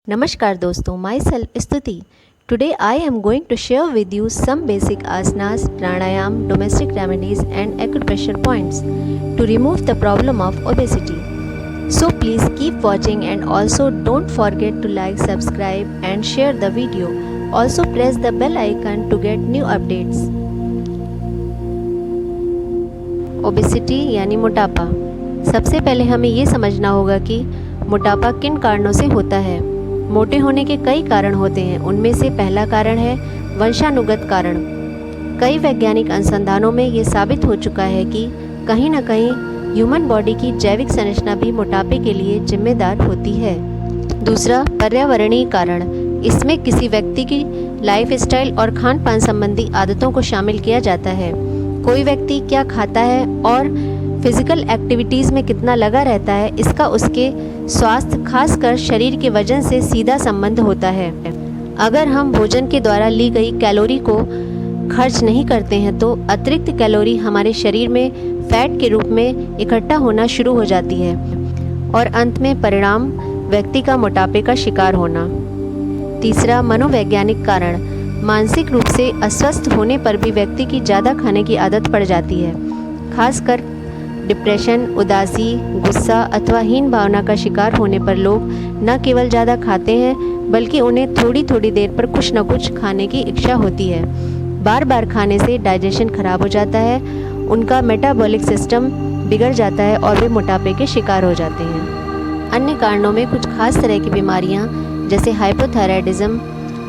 Namaskar दोस्तों, myself Stuti. Today I am going to share with you some basic asanas, pranayam, domestic remedies and acupressure points to remove the problem of obesity. So please keep watching and also don't forget to like, subscribe and share the video. Also press the bell icon to get new updates. Obesity यानी मोटापा। सबसे पहले हमें ये समझना होगा कि मोटापा किन कारणों से होता है। मोटे होने के कई कारण होते हैं। उनमें से पहला कारण है वंशानुगत कारण। कई वैज्ञानिक अनुसंधानों में ये साबित हो चुका है कि कहीं न कहीं ह्यूमन बॉडी की जैविक संरचना भी मोटापे के लिए जिम्मेदार होती है। दूसरा, पर्यावरणीय कारण। इसमें किसी व्यक्ति की लाइफस्टाइल और खान पान संबंधी आदतों को शामिल किया जाता है। कोई व्यक्ति क्या खाता है और फिजिकल एक्टिविटीज़ में कितना लगा रहता है, इसका उसके स्वास्थ्य, खासकर शरीर के वजन से सीधा संबंध होता है। अगर हम भोजन के द्वारा ली गई कैलोरी को खर्च नहीं करते हैं तो अतिरिक्त कैलोरी हमारे शरीर में फैट के रूप में इकट्ठा होना शुरू हो जाती है और अंत में परिणाम व्यक्ति का मोटापे का शिकार होना। तीसरा, मनोवैज्ञानिक कारण। मानसिक रूप से अस्वस्थ होने पर भी व्यक्ति की ज़्यादा खाने की आदत पड़ जाती है। खासकर डिप्रेशन, उदासी, गुस्सा अथवा हीन भावना का शिकार होने पर लोग न केवल ज़्यादा खाते हैं बल्कि उन्हें थोड़ी थोड़ी देर पर कुछ न कुछ खाने की इच्छा होती है। बार बार खाने से डाइजेशन खराब हो जाता है, उनका मेटाबॉलिक सिस्टम बिगड़ जाता है और वे मोटापे के शिकार हो जाते हैं। अन्य कारणों में कुछ खास तरह की बीमारियां जैसे हाइपोथायराइडिज्म,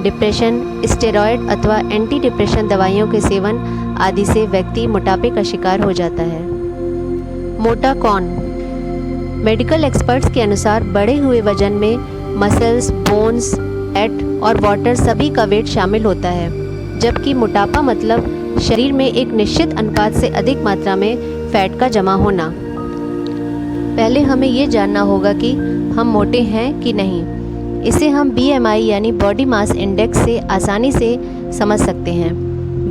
डिप्रेशन, स्टेरॉयड अथवा एंटी डिप्रेशन दवाइयों के सेवन आदि से व्यक्ति मोटापे का शिकार हो जाता है। मोटा कौन? मेडिकल एक्सपर्ट्स के अनुसार बढ़े हुए वजन में मसल्स, बोन्स, फैट और वाटर सभी का वेट शामिल होता है, जबकि मोटापा मतलब शरीर में एक निश्चित अनुपात से अधिक मात्रा में फैट का जमा होना। पहले हमें ये जानना होगा कि हम मोटे हैं कि नहीं। इसे हम BMI यानी बॉडी मास इंडेक्स से आसानी से समझ सकते हैं।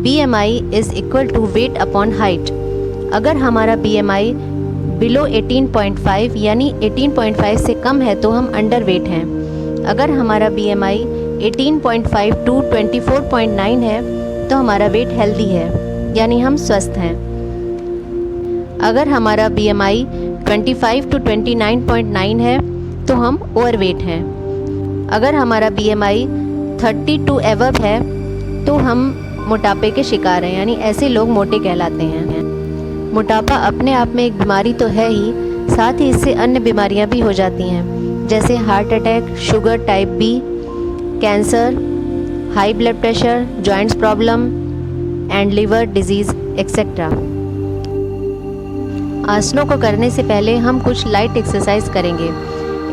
BMI is equal to weight upon height. अगर हमारा BMI बिलो 18.5 यानी 18.5 से कम है तो हम अंडर वेट हैं। अगर हमारा BMI 18.5 टू 24.9 है तो हमारा वेट हेल्दी है यानी हम स्वस्थ हैं। अगर हमारा BMI 25 टू 29.9 है तो हम ओवरवेट हैं। अगर हमारा BMI 30 टू एबव है तो हम मोटापे के शिकार हैं, यानी ऐसे लोग मोटे कहलाते हैं। मोटापा अपने आप में एक बीमारी तो है ही, साथ ही इससे अन्य बीमारियां भी हो जाती हैं, जैसे heart attack, sugar type B, cancer, high blood pressure, joints problem and liver disease etcetera. आसनों को करने से पहले हम कुछ लाइट एक्सरसाइज करेंगे।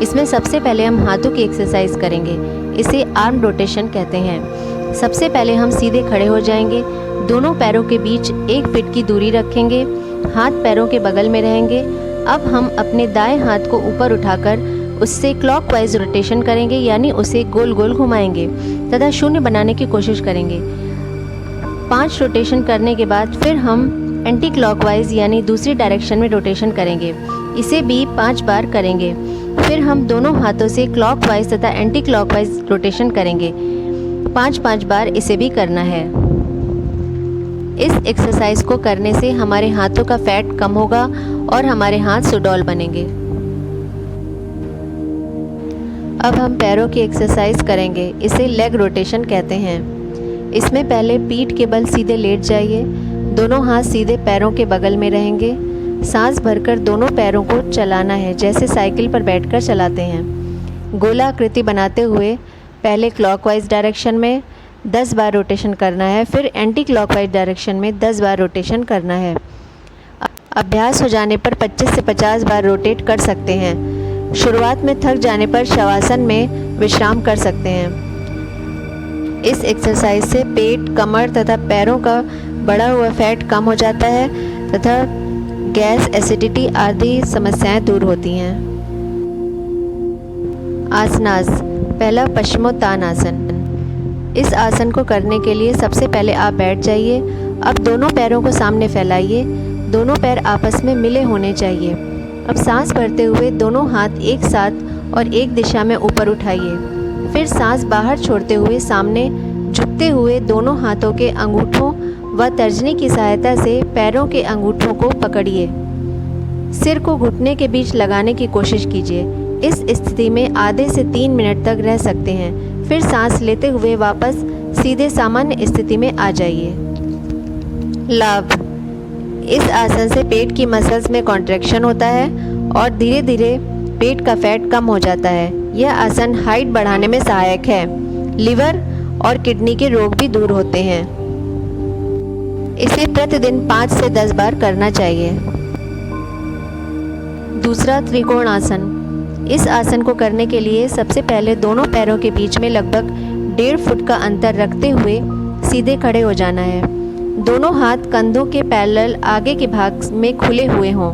इसमें सबसे पहले हम हाथों की एक्सरसाइज करेंगे। इसे आर्म रोटेशन कहते हैं। सबसे पहले हम सीधे खड़े हो जाएंगे, दोनों पैरों के बीच 1 फीट की दूरी रखेंगे, हाथ पैरों के बगल में रहेंगे। अब हम अपने दाएं हाथ को ऊपर उठाकर उससे क्लॉकवाइज रोटेशन करेंगे, यानी उसे गोल गोल घुमाएंगे तथा शून्य बनाने की कोशिश करेंगे। 5 रोटेशन करने के बाद फिर हम एंटी क्लॉकवाइज यानी दूसरी डायरेक्शन में रोटेशन करेंगे। इसे भी 5 बार करेंगे। फिर हम दोनों हाथों से क्लॉकवाइज तथा एंटी क्लॉकवाइज रोटेशन करेंगे। 5-5 बार इसे भी करना है। इस एक्सरसाइज को करने से हमारे हाथों का फैट कम होगा और हमारे हाथ सुडौल बनेंगे। अब हम पैरों की एक्सरसाइज करेंगे। इसे लेग रोटेशन कहते हैं। इसमें पहले पीठ के बल सीधे लेट जाइए, दोनों हाथ सीधे पैरों के बगल में रहेंगे। सांस भरकर दोनों पैरों को चलाना है, जैसे साइकिल पर बैठकर चलाते हैं। गोलाकृति बनाते हुए पहले क्लॉकवाइज डायरेक्शन में 10 बार रोटेशन करना है, फिर एंटी क्लॉकवाइज डायरेक्शन में 10 बार रोटेशन करना है। अभ्यास हो जाने पर 25 से 50 बार रोटेट कर सकते हैं। शुरुआत में थक जाने पर शवासन में विश्राम कर सकते हैं। इस एक्सरसाइज से पेट, कमर तथा पैरों का बढ़ा हुआ फैट कम हो जाता है तथा गैस, एसिडिटी आदि समस्याएं दूर होती हैं। आसनास। पहला, पश्चिमोत्तानासन। इस आसन को करने के लिए सबसे पहले आप बैठ जाइए। अब दोनों पैरों को सामने फैलाइए, दोनों पैर आपस में मिले होने चाहिए। अब सांस भरते हुए दोनों हाथ एक साथ और एक दिशा में ऊपर उठाइए। फिर सांस बाहर छोड़ते हुए सामने झुकते हुए दोनों हाथों के अंगूठों व तर्जनी की सहायता से पैरों के अंगूठों को पकड़िए। सिर को घुटने के बीच लगाने की कोशिश कीजिए। इस स्थिति में आधे से 3 मिनट तक रह सकते हैं। फिर सांस लेते हुए वापस सीधे सामान्य स्थिति में आ जाइए। लाभ: इस आसन से पेट की मसल्स में कॉन्ट्रैक्शन होता है और धीरे धीरे पेट का फैट कम हो जाता है। यह आसन हाइट बढ़ाने में सहायक है। लिवर और किडनी के रोग भी दूर होते हैं। इसे प्रतिदिन 5 से 10 बार करना चाहिए। दूसरा, त्रिकोण आसन। इस आसन को करने के लिए सबसे पहले दोनों पैरों के बीच में लगभग 1.5 फुट का अंतर रखते हुए सीधे खड़े हो जाना है। दोनों हाथ कंधों के पैरेलल आगे के भाग में खुले हुए हों।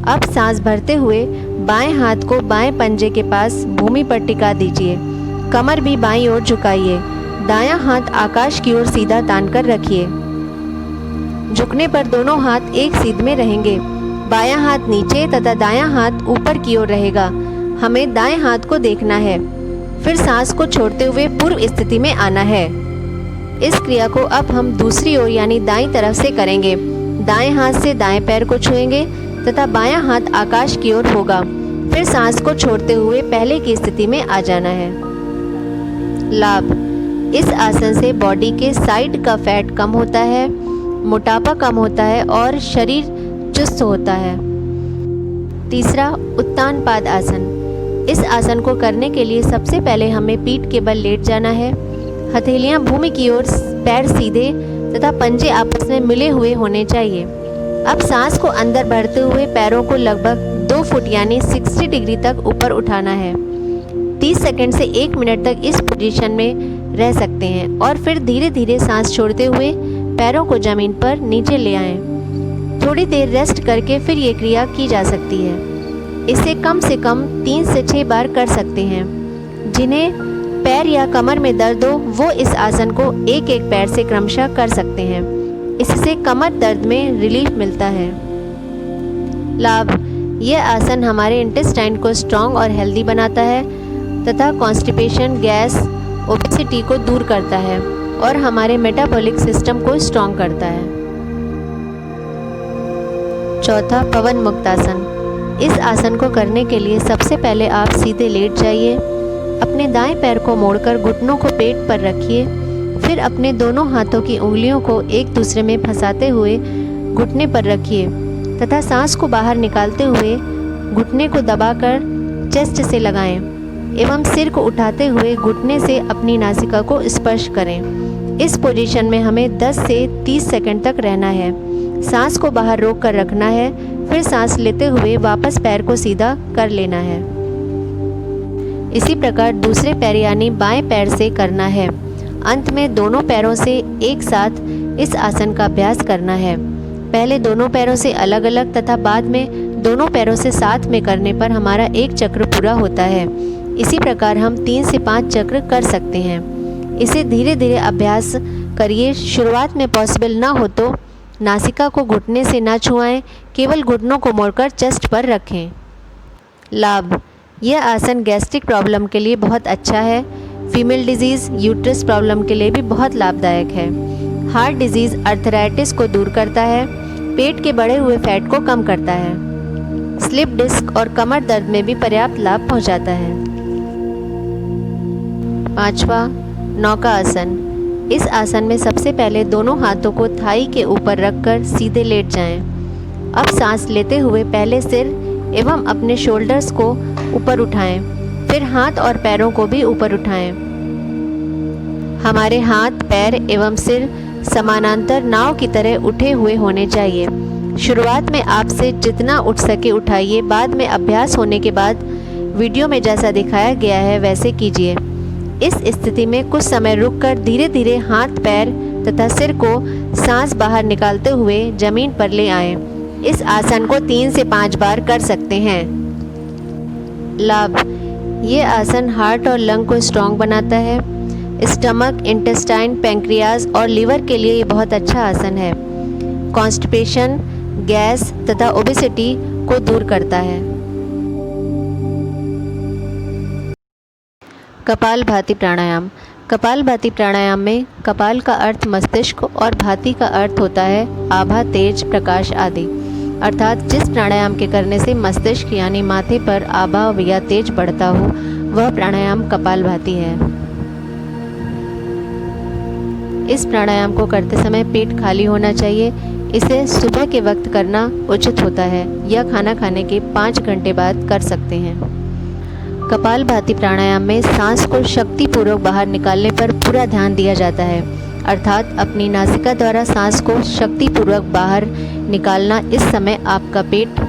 अब सांस भरते हुए बाएं हाथ को बाएं पंजे के पास भूमि पर टिका दीजिए। कमर भी बाईं ओर झुकाइए। दायां हाथ आकाश की ओर सीधा तानकर रखिए। झुकने पर दोनों हाथ एक सीध में रहेंगे। बायां हाथ नीचे तथा दायां हाथ ऊपर की ओर रहेगा। हमें दाएं हाथ को देखना है। फिर सांस को छोड़ते हुए पूर्व स्थिति में आना है। इस क्रिया को अब हम दूसरी ओर यानी दाईं तरफ से करेंगे। दाएं हाथ से दाएं पैर को छुएंगे तथा बायां हाथ आकाश की ओर होगा। फिर सांस को छोड़ते हुए पहले की स्थिति में आ जाना है। लाभ: इस आसन से बॉडी के साइड का फैट कम होता है, मोटापा कम होता है और शरीर चुस्त होता है। तीसरा, उत्तान पाद आसन। इस आसन को करने के लिए सबसे पहले हमें पीठ के बल लेट जाना है। हथेलियां भूमि की ओर, पैर सीधे तथा पंजे आपस में मिले हुए होने चाहिए। अब सांस को अंदर भरते हुए पैरों को लगभग 2 फुट यानी 60 डिग्री तक ऊपर उठाना है। 30 सेकंड से 1 मिनट तक इस पोजीशन में रह सकते हैं और फिर धीरे धीरे सांस छोड़ते हुए पैरों को जमीन पर नीचे ले आएं। थोड़ी देर रेस्ट करके फिर ये क्रिया की जा सकती है। इसे कम से कम 3 से 6 बार कर सकते हैं। जिन्हें पैर या कमर में दर्द हो वो इस आसन को एक एक पैर से क्रमशः कर सकते हैं। इससे कमर दर्द में रिलीफ मिलता है। लाभ: यह आसन हमारे इंटेस्टाइन को स्ट्रॉन्ग और हेल्दी बनाता है तथा कॉन्स्टिपेशन, गैस, ओबेसिटी को दूर करता है और हमारे मेटाबॉलिक सिस्टम को स्ट्रॉन्ग करता है। चौथा, पवन मुक्तासन। इस आसन को करने के लिए सबसे पहले आप सीधे लेट जाइए। अपने दाएं पैर को मोड़कर घुटनों को पेट पर रखिए। फिर अपने दोनों हाथों की उंगलियों को एक दूसरे में फंसाते हुए घुटने पर रखिए तथा सांस को बाहर निकालते हुए घुटने को दबाकर चेस्ट से लगाएं एवं सिर को उठाते हुए घुटने से अपनी नासिका को स्पर्श करें। इस पोजीशन में हमें 10 से 30 सेकंड तक रहना है। सांस को बाहर रोक कर रखना है। फिर सांस लेते हुए वापस पैर को सीधा कर लेना है। इसी प्रकार दूसरे पैर यानी बाएं पैर से करना है। अंत में दोनों पैरों से एक साथ इस आसन का अभ्यास करना है। पहले दोनों पैरों से अलग अलग तथा बाद में दोनों पैरों से साथ में करने पर हमारा एक चक्र पूरा होता है। इसी प्रकार हम 3 से 5 चक्र कर सकते हैं। इसे धीरे धीरे अभ्यास करिए। शुरुआत में पॉसिबल ना हो तो नासिका को घुटने से ना छुआएं, केवल घुटनों को मोड़कर चेस्ट पर रखें। लाभ: यह आसन गैस्ट्रिक प्रॉब्लम के लिए बहुत अच्छा है। फीमेल डिजीज़, यूट्रस प्रॉब्लम के लिए भी बहुत लाभदायक है। हार्ट डिजीज़, अर्थराइटिस को दूर करता है। पेट के बढ़े हुए फैट को कम करता है। स्लिप डिस्क और कमर दर्द में भी पर्याप्त लाभ पहुंचाता है। पांचवा, नौका आसन। इस आसन में सबसे पहले दोनों हाथों को थाई के ऊपर रखकर सीधे लेट जाएं। अब सांस लेते हुए पहले सिर एवं अपने शोल्डर्स को ऊपर उठाएं, फिर हाथ और पैरों को भी ऊपर उठाएं। हमारे हाथ, पैर एवं सिर समानांतर नाव की तरह उठे हुए होने चाहिए। शुरुआत में आपसे जितना उठ सके उठाइए। बाद में अभ्यास होने के बाद वीडियो में जैसा दिखाया गया है वैसे कीजिए। इस स्थिति में कुछ समय रुककर धीरे धीरे हाथ, पैर तथा सिर को सांस बाहर निकालते हुए जमीन पर ले आएं। इस आसन को 3 से 5 बार कर सकते हैं। लाभ: ये आसन हार्ट और लंग को स्ट्रॉन्ग बनाता है। स्टमक, इंटेस्टाइन, पैंक्रियाज और लीवर के लिए ये बहुत अच्छा आसन है। कॉन्स्टिपेशन, गैस तथा ओबेसिटी को दूर करता है। कपालभाति प्राणायाम। कपालभाति प्राणायाम में कपाल का अर्थ मस्तिष्क और भाति का अर्थ होता है आभा, तेज, प्रकाश आदि। अर्थात जिस प्राणायाम के करने से मस्तिष्क यानी माथे पर आभा या तेज बढ़ता हो वह प्राणायाम कपालभाति है। इस प्राणायाम को करते समय पेट खाली होना चाहिए। इसे सुबह के वक्त करना उचित होता है या खाना खाने के 5 घंटे बाद कर सकते हैं। कपालभाति प्राणायाम में सांस को शक्तिपूर्वक बाहर निकालने पर पूरा ध्यान दिया जाता है, अर्थात अपनी नासिका द्वारा सांस को शक्तिपूर्वक बाहर निकालना। इस समय आपका पेट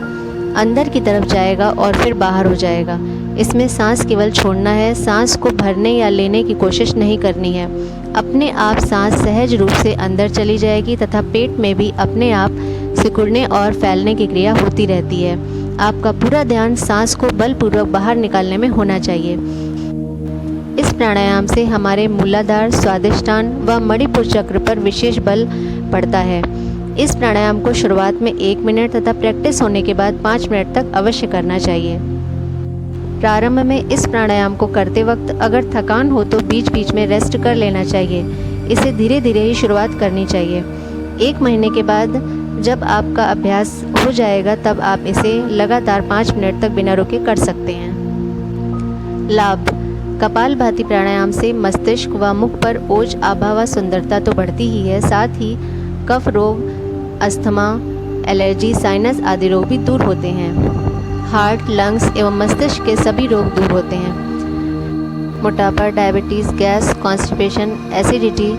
अंदर की तरफ जाएगा और फिर बाहर हो जाएगा। इसमें सांस केवल छोड़ना है, सांस को भरने या लेने की कोशिश नहीं करनी है। अपने आप सांस सहज रूप से अंदर चली जाएगी तथा पेट में भी अपने आप सिकुड़ने और फैलने की क्रिया होती रहती है। आपका पूरा ध्यान सांस को बलपूर्वक बाहर निकालने में होना चाहिए। इस प्राणायाम से हमारे मूलाधार, स्वादिष्टान व मणिपुर चक्र पर विशेष बल पड़ता है। इस प्राणायाम को शुरुआत में 1 मिनट तथा प्रैक्टिस होने के बाद 5 मिनट तक अवश्य करना चाहिए। प्रारंभ में इस प्राणायाम को करते वक्त अगर थकान हो तो बीच बीच में रेस्ट कर लेना चाहिए। इसे धीरे धीरे ही शुरुआत करनी चाहिए। 1 महीने के बाद जब आपका अभ्यास हो जाएगा तब आप इसे लगातार 5 मिनट तक बिना रुके कर सकते हैं। लाभ। कपालभाति प्राणायाम से मस्तिष्क व मुख पर ओज, आभा व सुंदरता तो बढ़ती ही है, साथ ही कफ रोग, अस्थमा, एलर्जी, साइनस आदि रोग भी दूर होते हैं। हार्ट, लंग्स एवं मस्तिष्क के सभी रोग दूर होते हैं। मोटापा, डायबिटीज़, गैस, कॉन्स्टिपेशन, एसिडिटी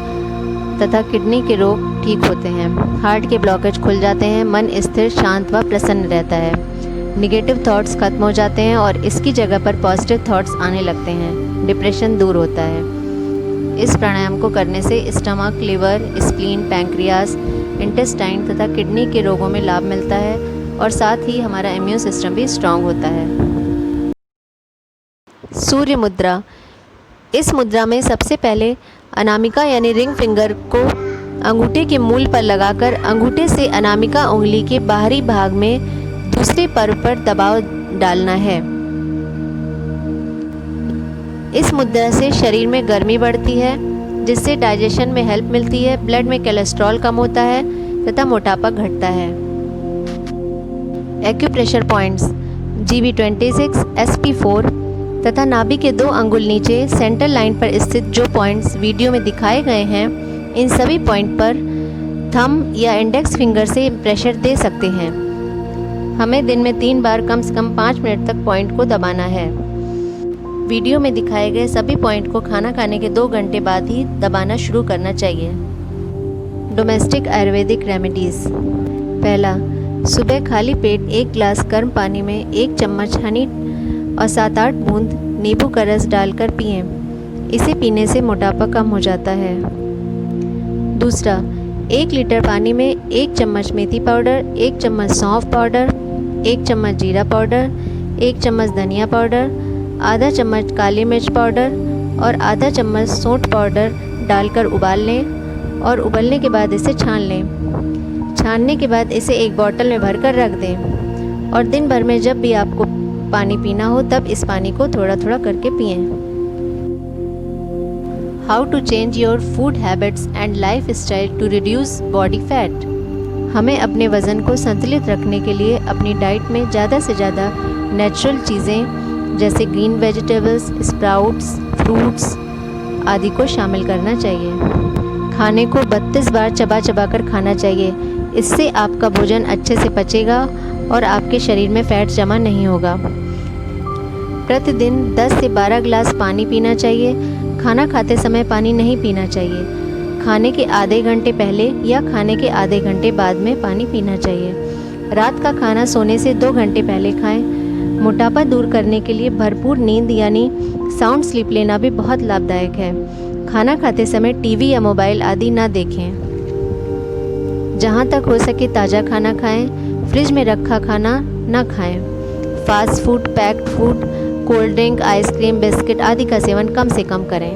तथा किडनी के रोग ठीक होते हैं। हार्ट के ब्लॉकेज खुल जाते हैं। मन स्थिर, शांत व प्रसन्न रहता है। निगेटिव थॉट्स खत्म हो जाते हैं और इसकी जगह पर पॉजिटिव थॉट्स आने लगते हैं। डिप्रेशन दूर होता है। इस प्राणायाम को करने से stomach, liver, spleen, pancreas, intestine तथा किडनी के रोगों में लाभ मिलता है और साथ ही हमारा इम्यून सिस्टम भी स्ट्रांग होता है। सूर्य मुद्रा। इस मुद्रा में सबसे पहले अनामिका यानी रिंग फिंगर को अंगूठे के मूल पर लगाकर अंगूठे से अनामिका उंगली के बाहरी भाग में दूसरे पर्व पर दबाव डालना है। इस मुद्रा से शरीर में गर्मी बढ़ती है जिससे डाइजेशन में हेल्प मिलती है, ब्लड में कोलेस्ट्रॉल कम होता है तथा मोटापा घटता है। एक्यूप्रेशर पॉइंट्स GB26, SP4 तथा नाभि के 2 अंगुल नीचे सेंटर लाइन पर स्थित जो पॉइंट्स वीडियो में दिखाए गए हैं, इन सभी पॉइंट पर थंब या इंडेक्स फिंगर से प्रेशर दे सकते हैं। हमें दिन में 3 बार कम से कम 5 मिनट तक पॉइंट को दबाना है। वीडियो में दिखाए गए सभी पॉइंट को खाना खाने के 2 घंटे बाद ही दबाना शुरू करना चाहिए। Domestic Ayurvedic remedies. पहला, सुबह खाली पेट 1 गिलास गर्म पानी में 1 चम्मच हनी और 7-8 बूंद नींबू का रस डालकर पिएं। इसे पीने से मोटापा कम हो जाता है। दूसरा, 1 लीटर पानी में 1 चम्मच मेथी पाउडर, 1 चम्मच सौंफ पाउडर, 1 चम्मच जीरा पाउडर, 1 चम्मच धनिया पाउडर, आधा चम्मच काली मिर्च पाउडर और आधा चम्मच सौंठ पाउडर डालकर उबाल लें और उबलने के बाद इसे छान लें। छानने के बाद इसे एक बोतल में भरकर रख दें और दिन भर में जब भी आपको पानी पीना हो तब इस पानी को थोड़ा थोड़ा करके पिएं। How to change your food habits and lifestyle to reduce body fat. हमें अपने वज़न को संतुलित रखने के लिए अपनी डाइट में ज़्यादा से ज़्यादा नेचुरल चीज़ें जैसे ग्रीन वेजिटेबल्स, स्प्राउट्स, फ्रूट्स आदि को शामिल करना चाहिए। खाने को 32 बार चबा चबा कर खाना चाहिए। इससे आपका भोजन अच्छे से पचेगा और आपके शरीर में फैट जमा नहीं होगा। प्रतिदिन 10 से 12 गिलास पानी पीना चाहिए। खाना खाते समय पानी नहीं पीना चाहिए। खाने के आधे घंटे पहले या खाने के आधे घंटे बाद में पानी पीना चाहिए। रात का खाना सोने से 2 घंटे पहले खाएं। मोटापा दूर करने के लिए भरपूर नींद यानी साउंड स्लीप लेना भी बहुत लाभदायक है। खाना खाते समय टीवी या मोबाइल आदि ना देखें। जहाँ तक हो सके ताज़ा खाना खाएं। फ्रिज में रखा खाना ना खाएं। Fast food, packed food, cold drink, ice cream, biscuit आदि का सेवन कम से कम करें।